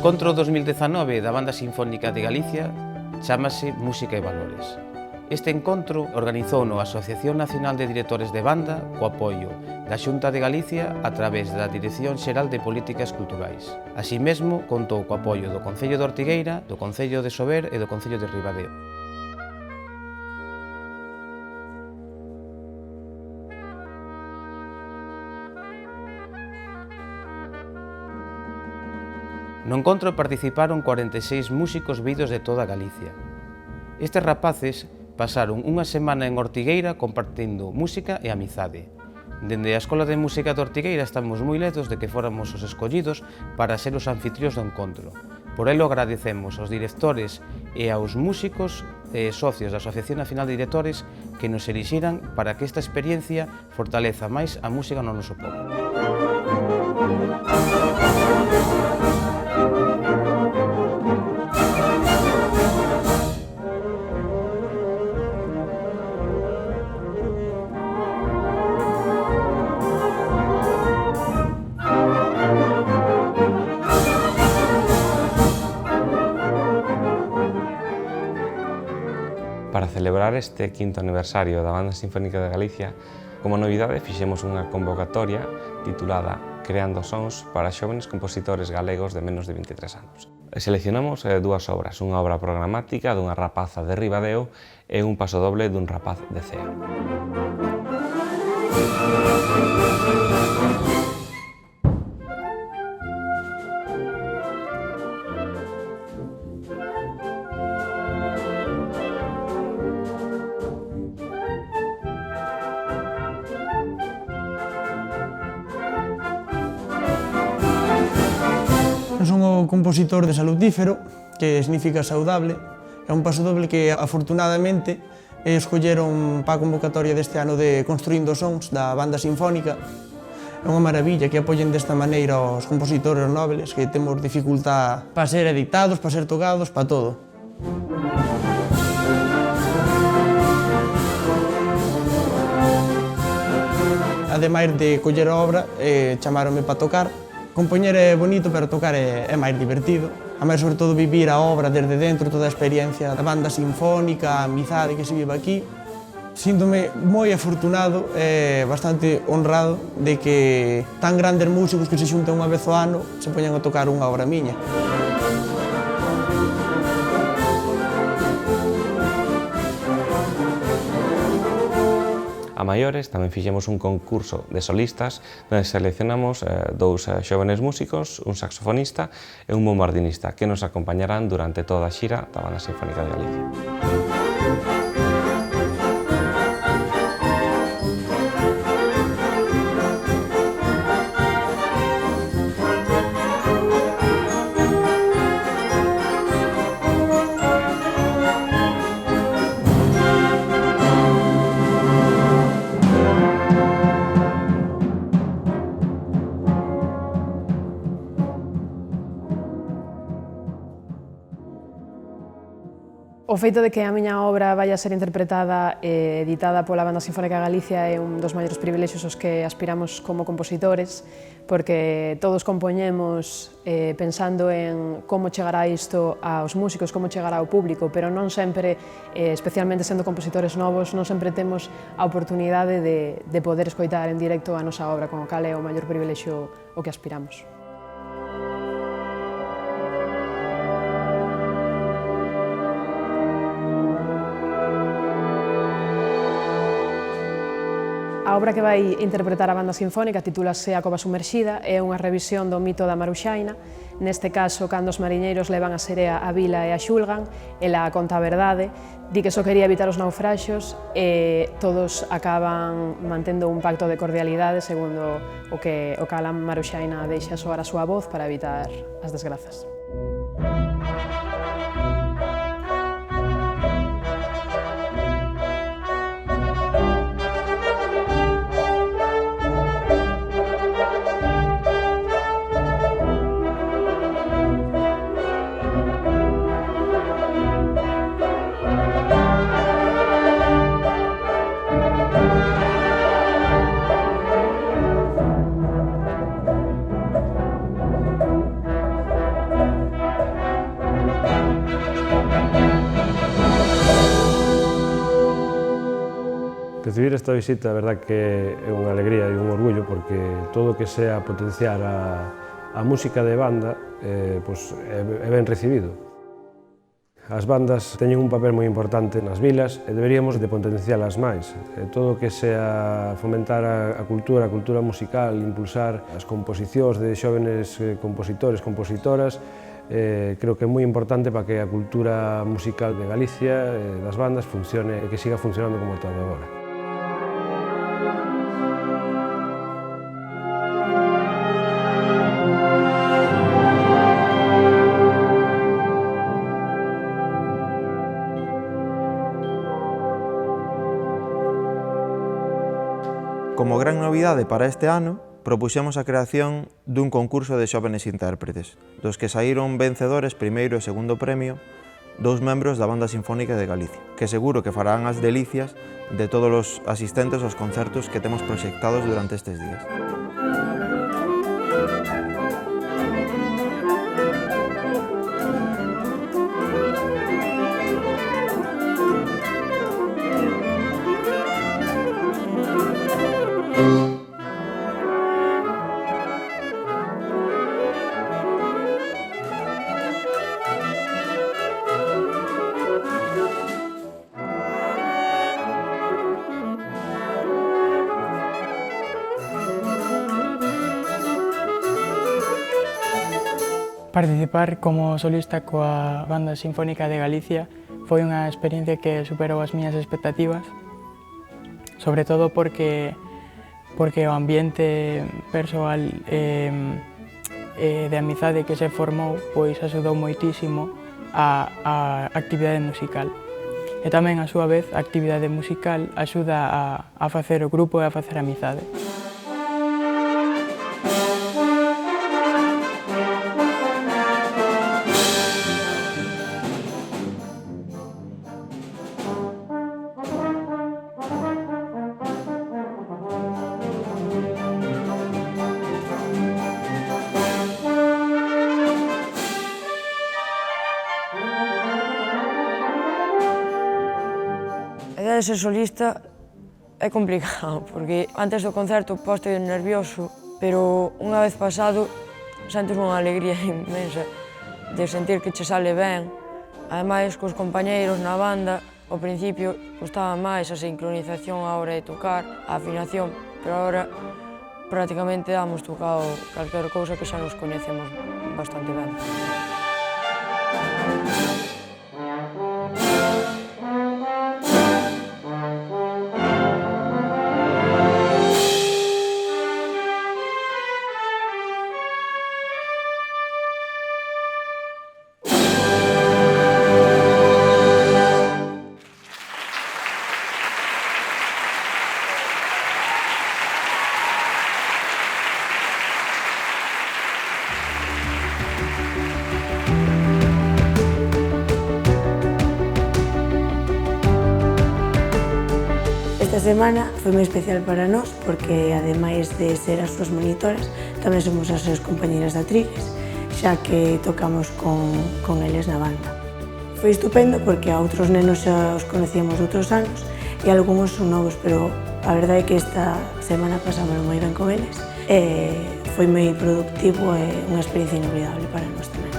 encontro 2019 da Banda Sinfónica de Galicia chámase Música e Valores. Este encontro organizouno a Asociación Nacional de Directores de Banda co apoio da Xunta de Galicia a través da Dirección Xeral de Políticas Culturais. Así mesmo, contou co apoio do Concello de Ortigueira, do Concello de Sober e do Concello de Ribadeo. No encontro participaron 46 músicos vidos de toda Galicia. Estes rapaces pasaron unha semana en Ortigueira compartindo música e amizade. Dende a Escola de Música de Ortigueira estamos moi ledos de que fóramos os escollidos para ser os anfitrións do encontro. Por elo agradecemos aos directores e aos músicos e socios da Asociación Nacional de Directores que nos elixiran para que esta experiencia fortaleza máis a música no noso pobo. Para celebrar este quinto aniversario da Banda Sinfónica de Galicia, como novidade fixemos unha convocatoria titulada Creando Sons para xóvenes compositores galegos de menos de 23 anos. Seleccionamos dúas obras, unha obra programática dunha rapaza de Ribadeo e un pasodoble dun rapaz de Cea. Son o compositor de Salutífero, que significa saudable. É un pasodoble que, afortunadamente, escolleron para a convocatoria deste ano de Construindo Sons da Banda Sinfónica. É unha maravilla que apoyen desta maneira aos compositores nobles, que temos dificultad para ser editados, para ser tocados, para todo. Ademais de coller a obra, chamaronme para tocar. Compoñer é bonito, pero tocar é máis divertido. A máis, sobre todo, vivir a obra desde dentro, toda a experiencia da banda sinfónica, a amizade que se vive aquí. Síntome moi afortunado e bastante honrado de que tan grandes músicos que se xuntan unha vez ao ano se poñan a tocar unha obra miña. A maiores tamén fixemos un concurso de solistas onde seleccionamos dous xóvenes músicos, un saxofonista e un bombardinista que nos acompañarán durante toda a xira da Banda Sinfónica de Galicia. O feito de que a miña obra vai a ser interpretada e editada pola Banda Sinfónica de Galicia é un dos maiores privilexios aos que aspiramos como compositores, porque todos compoñemos pensando en como chegará isto aos músicos, como chegará ao público, pero non sempre, especialmente sendo compositores novos, non sempre temos a oportunidade de poder escoitar en directo a nosa obra, con o cal é o maior privilexio o que aspiramos. A obra que vai interpretar a Banda Sinfónica titúlase A Cova Sumerxida, é unha revisión do mito da Maruxaina. Neste caso, cando os mariñeiros levan a serea á vila e a xulgan, ela conta a verdade, di que só quería evitar os naufraxos e todos acaban mantendo un pacto de cordialidade segundo o que a Maruxaina deixa soar a súa voz para evitar as desgrazas. Recibir esta visita, a verdad que é unha alegría e un orgullo, porque todo o que sea potenciar a música de banda pois é ben recibido. As bandas teñen un papel moi importante nas vilas e deberíamos de potencialas máis. Todo o que sea fomentar a cultura musical, impulsar as composicións de xóvenes compositores, compositoras, creo que é moi importante para que a cultura musical de Galicia, das bandas, funcione e que siga funcionando como está agora. Como gran novidade para este ano, propuxemos a creación dun concurso de xóvenes intérpretes, dos que saíron vencedores primeiro e segundo premio dous membros da Banda Sinfónica de Galicia, que seguro que farán as delicias de todos os asistentes aos concertos que temos proxectados durante estes días. Participar como solista coa Banda Sinfónica de Galicia foi unha experiencia que superou as miñas expectativas, sobre todo porque o ambiente persoal de amizade que se formou pois axudou moitísimo a actividade musical. E tamén, a súa vez, a actividade musical axuda a facer o grupo e a facer amizade. A idea de ser solista é complicado, porque antes do concerto posto nervioso, pero unha vez pasado sentes unha alegría inmensa de sentir que che sale ben. Ademais, cos compañeiros na banda, ao principio custaba máis a sincronización á hora de tocar, a afinación, pero agora prácticamente damos tocado calquera cousa que xa nos coñecemos bastante ben. Esta semana foi moi especial para nós porque, ademais de ser as súas monitoras, tamén somos as súas compañeras de atriles, xa que tocamos con eles na banda. Foi estupendo porque a outros nenos xa os conocíamos de outros anos e algúns son novos, pero a verdade é que esta semana pasamos moi ben con eles e foi moi productivo e unha experiencia inolvidable para nós tamén.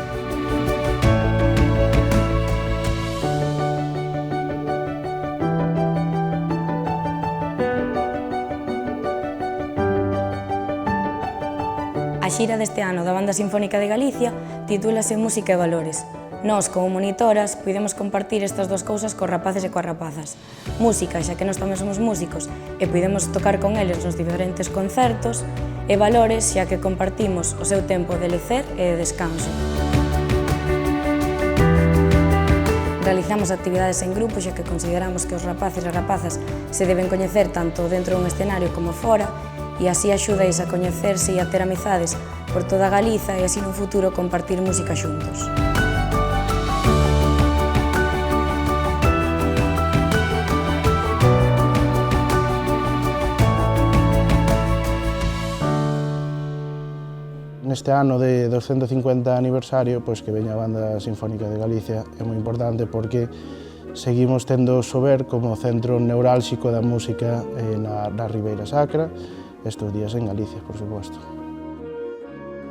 A xira deste ano da Banda Sinfónica de Galicia titúlase Música e Valores. Nós, como monitoras, podemos compartir estas dúas cousas cos rapaces e coas rapazas. Música, xa que nós tamén somos músicos, e podemos tocar con eles nos diferentes concertos, e valores, xa que compartimos o seu tempo de lecer e de descanso. Realizamos actividades en grupo, xa que consideramos que os rapaces e rapazas se deben coñecer tanto dentro dun escenario como fora, e así axudais a coñecerse e a ter amizades por toda Galiza e así no futuro compartir música xuntos. Neste ano de 250 aniversario, pois que veña a Banda Sinfónica de Galicia é moi importante porque Seguimos tendo o Sober como centro neurálxico da música na Ribeira Sacra, estes días en Galicia, por suposto.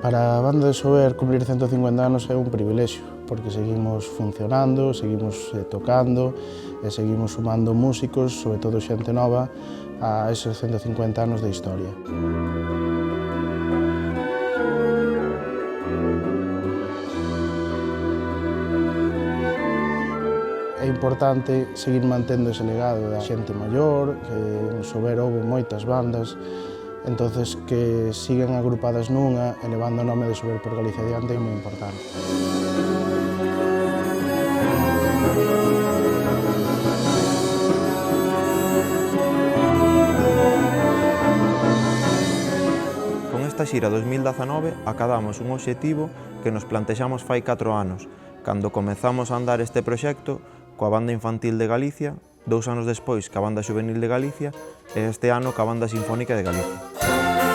Para a banda de Sober, cumplir 150 anos é un privilexio, porque seguimos funcionando, seguimos tocando e seguimos sumando músicos, sobre todo xente nova, a esos 150 anos de historia. É importante seguir mantendo ese legado da xente maior, que en Sober houve moitas bandas, entonces que sigan agrupadas nunha e levando o nome de Sober por Galicia adiante é moi importante. Con esta xira 2019 acadamos un obxectivo que nos plantexamos fai 4 anos, cando comezamos a andar este proxecto coa Banda Infantil de Galicia, 2 anos despois ca Banda Xuvenil de Galicia e este ano ca Banda Sinfónica de Galicia.